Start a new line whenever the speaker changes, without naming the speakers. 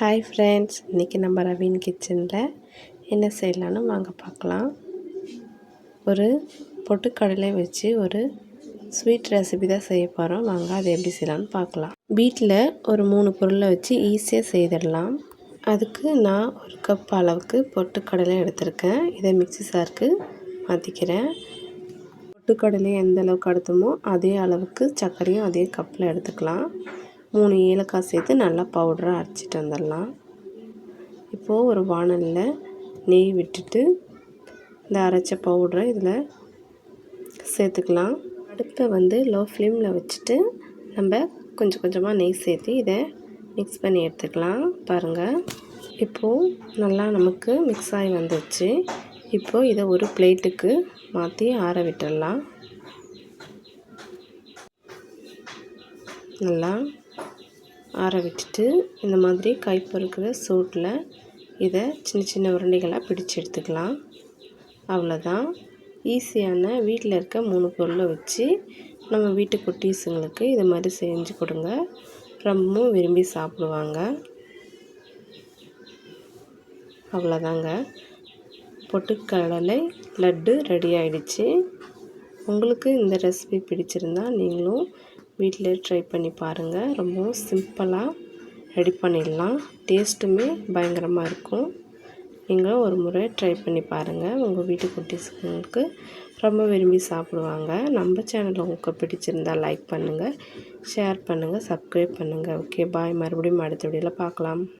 Hi friends, இன்றைக்கி நம்ம ravine கிச்சனில் என்ன செய்யலான்னு வாங்க பார்க்கலாம். ஒரு பொட்டுக்கடலை வச்சு ஒரு ஸ்வீட் ரெசிபி தான் செய்ய போகிறோம். வாங்க அதை எப்படி செய்யலான்னு பார்க்கலாம். வீட்டில் ஒரு 3 பொருளை வச்சு ஈஸியாக செய்திடலாம். அதுக்கு நான் ஒரு கப் அளவுக்கு பொட்டுக்கடலை எடுத்திருக்கேன். இதை மிக்ஸி ஜாருக்கு மாற்றிக்கிறேன். பொட்டுக்கடலை எந்த அளவுக்கு எடுத்தோமோ அதே அளவுக்கு சர்க்கரையும் அதே கப்பில் எடுத்துக்கலாம். 3 ஏலக்காய் சேர்த்து நல்லா பவுடராக அரைச்சிட்டு வந்துடலாம். இப்போது ஒரு வாணலில் நெய் விட்டுட்டு இந்த அரைச்ச பவுடரை இதில் சேர்த்துக்கலாம். அடுப்பை லோ ஃப்ளேமில் வச்சுட்டு நம்ம கொஞ்சம் கொஞ்சமாக நெய் சேர்த்து இதை மிக்ஸ் பண்ணி எடுத்துக்கலாம். பாருங்கள், இப்போது நல்லா நமக்கு மிக்ஸ் ஆகி வந்துடுச்சு. இப்போது இதை ஒரு பிளேட்டுக்கு மாற்றி ஆற விட்டுடலாம். நல்லா ஆற விட்டுட்டு இந்த மாதிரி கை பொறுக்கிற சூட்டில் இதை சின்ன சின்ன உருண்டைகளாக பிடிச்சி எடுத்துக்கலாம். அவ்வளோதான். ஈஸியான வீட்டில் இருக்க 3 பொருளை வச்சு நம்ம வீட்டு குட்டீஸுங்களுக்கு இது மாதிரி செஞ்சு கொடுங்க. ரொம்பவும் விரும்பி சாப்பிடுவாங்க. அவ்வளோதாங்க, பொட்டுக்கடலை லட்டு ரெடி ஆகிடுச்சு. உங்களுக்கு இந்த ரெசிபி பிடிச்சிருந்தா நீங்களும் வீட்டில் ட்ரை பண்ணி பாருங்கள். ரொம்பவும் சிம்பிளாக ரெடி பண்ணிடலாம். டேஸ்ட்டுமே பயங்கரமாக இருக்கும். நீங்களும் ஒரு முறை ட்ரை பண்ணி பாருங்கள். உங்கள் வீட்டு குட்டீஸுங்களுக்கு ரொம்ப விரும்பி சாப்பிடுவாங்க. நம்ம சேனல் உங்களுக்கு பிடிச்சிருந்தால் லைக் பண்ணுங்கள், ஷேர் பண்ணுங்கள், சப்ஸ்கிரைப் பண்ணுங்கள். ஓகே, பாய். மறுபடியும் அடுத்த வீடியோவில் பார்க்கலாம்.